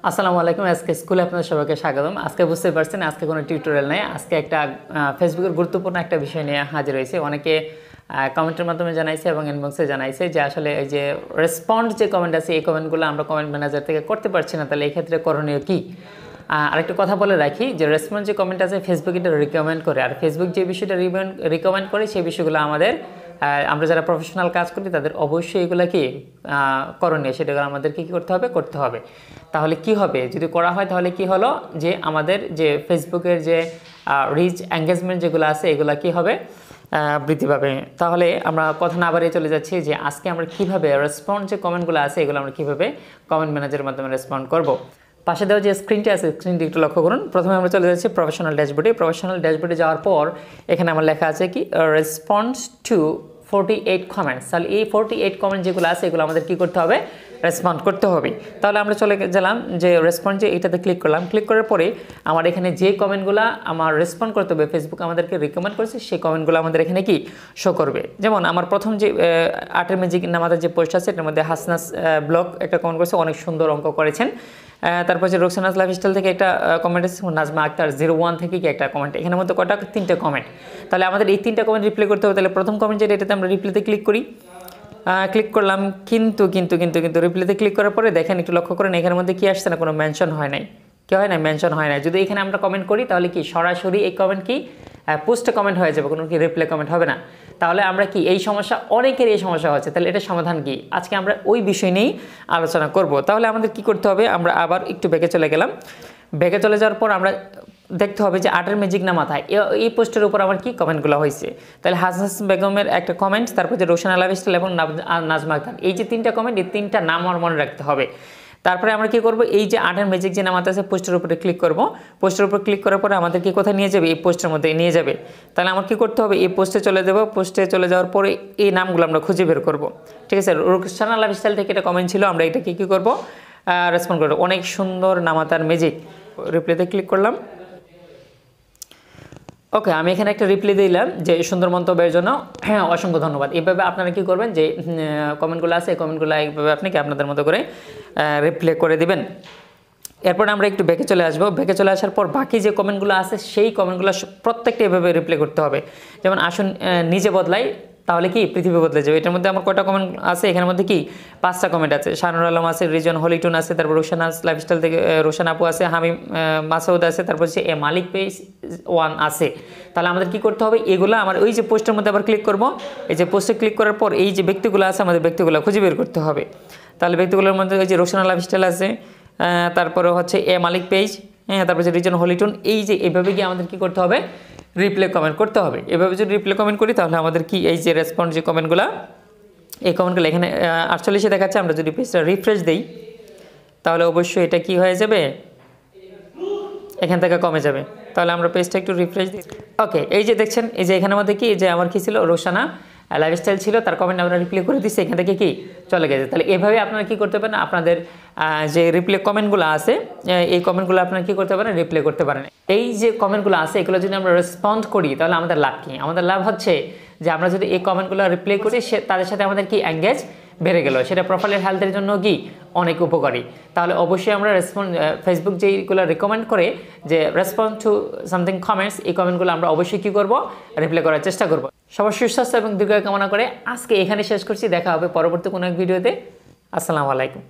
আসসালামু আলাইকুম। আজকে স্কুলে আপনাদের সবাইকে স্বাগতম। আজকে বুঝতে পারছেন আজকে কোনো টিউটোরিয়াল নেই। আজকে একটা ফেসবুকের গুরুত্বপূর্ণ একটা বিষয় নিয়ে হাজির হয়েছে। অনেকে কমেন্টের মাধ্যমে জানাইছে এবং ইনবক্সে জানাইছে যে আসলে এই যে রেসপন্ড যে কমেন্ট আছে এই কমেন্টগুলো আমরা কমেন্ট ম্যানেজার থেকে করতে পারছি না, তাহলে এই ক্ষেত্রে করণীয় কী? আরেকটা কথা বলে রাখি যে রেসপন্ড যে কমেন্ট আছে ফেসবুক এটা রিকমেন্ড করে, আর ফেসবুক যে বিষয়টা রিকমেন্ড করে সেই বিষয়গুলো আমরা যারা প্রফেশনাল কাজ করি তাদের অবশ্যই এগুলো কি করণীয়, সেটাগুলো আমাদেরকে কী করতে হবে। তাহলে কি হবে যদি করা হয়? তাহলে কি হলো যে আমাদের যে ফেসবুকের যে রিচ এঙ্গেজমেন্ট যেগুলো আছে এগুলো কি হবে, বৃদ্ধি পাবে। তাহলে আমরা কথা না বাড়িয়ে চলে যাচ্ছি যে আজকে আমরা কিভাবে রেসপন্ড যে কমেন্টগুলো আছে এগুলো আমরা কীভাবে কমেন্ট ম্যানেজারের মাধ্যমে রেসপন্ড করব। পাশে দেওয়া যে স্ক্রিনটি আছে স্ক্রিনটি একটু লক্ষ্য করুন। প্রথমে আমরা চলে যাচ্ছি প্রফেশনাল ড্যাশবোর্ডে যাওয়ার পর এখানে আমার লেখা আছে কি রেসপন্স টু 48 কমেন্টস। তাহলে এই 48 কমেন্ট যেগুলো আছে এগুলো আমাদের কী করতে হবে, রেসপন্ড করতে হবে। তাহলে আমরা চলে গেলাম যে রেসপন্সে এটাতে ক্লিক করলাম। ক্লিক করার পরে আমার এখানে যে কমেন্টগুলো আমার রেসপন্ড করতে হবে ফেসবুক আমাদেরকে রিকমেন্ড করেছে সেই কমেন্টগুলো আমাদের এখানে কি শো করবে। যেমন আমার প্রথম যে আর্টের ম্যাজিক নামাদের যে পোস্ট আছে এটার মধ্যে হাসনাস ব্লগ একটা কমেন্ট করেছে, অনেক সুন্দর অঙ্ক করেছেন। তারপর যে রোকসানাস লাইফস্টাইল থেকে একটা কমেন্ট এসেছে, নাজমা আক্তার 01 থেকে কি একটা কমেন্ট, এখানের মধ্যে কটা 3টে কমেন্ট। তাহলে আমাদের এই 3টা কমেন্ট রিপ্লাই করতে হবে। তাহলে প্রথম কমেন্ট যেটা এটাতে আমরা রিপ্লাইতে ক্লিক করি। ক্লিক করলাম, কিন্তু রিপ্লাইতে ক্লিক করার পরে দেখেন একটু লক্ষ্য করেন এখানের মধ্যে কি আসছে না, কোনো মেনশন হয় নাই। কি হয় না, মেনশন হয় না। যদি এখানে আমরা কমেন্ট করি তাহলে কি সরাসরি এই কমেন্ট কি পোস্টে কমেন্ট হয়ে যাবে, কোনো কি রিপ্লাই কমেন্ট হবে না। তাহলে আমরা কি এই সমস্যা, অনেকের এই সমস্যা হচ্ছে, তাহলে এটা সমাধান কি আজকে আমরা ওই বিষয় নিয়েই আলোচনা করব। তাহলে আমাদের কি করতে হবে, আমরা আবার একটু ব্যাকে চলে গেলাম। ব্যাকে চলে যাওয়ার পর আমরা দেখতে হবে যে আর্টের ম্যাজিক না মাথায় এই পোস্টের উপর আমার কি কমেন্টগুলো হয়েছে। তাহলে হাসনাস বেগমের একটা কমেন্ট, তারপর যে রোশানা লাইফস্টাইল এবং নাজমা আক্তার, এই যে 3টা কমেন্ট, এই 3টা নাম আমার মনে রাখতে হবে। তারপরে আমরা কি করব, এই যে আর্টের ম্যাজিক যে নামাতে আছে পোস্টের উপরে ক্লিক করব। পোস্টের উপর ক্লিক করার পরে আমাদেরকে কোথায় নিয়ে যাবে, এই পোস্টের মধ্যে নিয়ে যাবে। তাহলে আমার কি করতে হবে, এই পোস্টে চলে যাব। পোস্টে চলে যাওয়ার পরে এই নামগুলো আমরা খুঁজে বের করব। ঠিক আছে, রোশানা লাইফস্টাইল থেকে একটা কমেন্ট ছিল, আমরা এটাকে কী করব, রেসপন্ড করব। অনেক সুন্দর নামাতার ম্যাজিক, রিপ্লাইতে ক্লিক করলাম। ওকে, আমি এখানে একটা রিপ্লাই দিলাম যে সুন্দর মন্তব্যের জন্য অসংখ্য ধন্যবাদ। এইভাবে আপনারা কি করবেন, যে কমেন্টগুলো আছে এই কমেন্টগুলো এইভাবে আপনি কি আপনাদের মতো করে রিপ্লাই করে দিবেন। এরপর আমরা একটু ব্যাকে চলে আসবো। ব্যাকে চলে আসার পর বাকি যে কমেন্টগুলো আছে সেই কমেন্টগুলো প্রত্যেকটা এভাবে রিপ্লাই করতে হবে। যেমন আসুন নিজে বদলাই, তাহলে কি পৃথিবী বদলে যাবে। এটার মধ্যে আমার কয়টা কমেন্ট আছে, এখানের মধ্যে কি 5টা কমেন্ট আছে। শাহনুর আলম আছে, রিজন হলিটুন আছে, তারপর রোশানাস লাইফস্টাইল থেকে রোশান আপু আছে, হামিম মাসউদ আছে, তারপর হচ্ছে মালিক পেজ 1 আছে। তাহলে আমাদের কি করতে হবে, এগুলো আমার ওই যে পোস্টের মধ্যে আবার ক্লিক করব। এই যে পোস্টে ক্লিক করার পর এই যে ব্যক্তিগুলো আছে আমাদের ব্যক্তিগুলো খুঁজে বের করতে হবে। তাহলে ব্যক্তিগুলোর মধ্যে ওই যে রোশানা লাইফস্টাইল আছে, তারপরে হচ্ছে মালিক পেজ, তারপর হচ্ছে রিজন হলিটুন। এই যে এভাবে গিয়ে আমাদের কি করতে হবে, রিপ্লাই কমেন্ট করতে হবে। এভাবে যদি রিপ্লাই কমেন্ট করি তাহলে আমাদের কি এই যে রেসপন্স যে কমেন্টগুলো, এই কমেন্টগুলো এখানে 48 দেখাচ্ছে। আমরা যদি পেজটা রিফ্রেশ দিই তাহলে অবশ্যই এটা কি হয়ে যাবে, এখান থেকে কমে যাবে। তাহলে আমরা পেজটা একটু রিফ্রেশ দিই। ওকে, এই যে দেখছেন এই যে এখানের মধ্যে কি যে আমার কি ছিল, রোশানা লাইফস্টাইল ছিল, তার কমেন্ট আমরা রিপ্লাই করে দিচ্ছি, এখান থেকে কি চলে গেছে। তাহলে এভাবে আপনারা কী করতে পারেন, আপনাদের যে রিপ্লাই কমেন্টগুলো আছে এই কমেন্টগুলো আপনারা কী করতে পারেন, রিপ্লাই করতে পারেন। এই যে কমেন্টগুলো আছে এগুলো যদি আমরা রেসপন্ড করি তাহলে আমাদের লাভ কী, আমাদের লাভ হচ্ছে যে আমরা যদি এই কমেন্টগুলো রিপ্লাই করি তাদের সাথে আমাদের কি এঙ্গেজ বেড়ে গেল, সেটা প্রোফাইলের হেলথের জন্য কি অনেক উপকারী। তাহলে অবশ্যই আমরা ফেসবুক যেইগুলো রিকমেন্ড করে যে রেসপন্স টু সামথিং কমেন্টস, এই কমেন্টগুলো আমরা অবশ্যই কী করবো, রিপ্লাই করার চেষ্টা করব। সবার সুস্বাস্থ্য এবং দীর্ঘায়ু কামনা করে আজকে এখানে শেষ করছি। দেখা হবে পরবর্তী কোনো এক ভিডিওতে। আসসালামু আলাইকুম।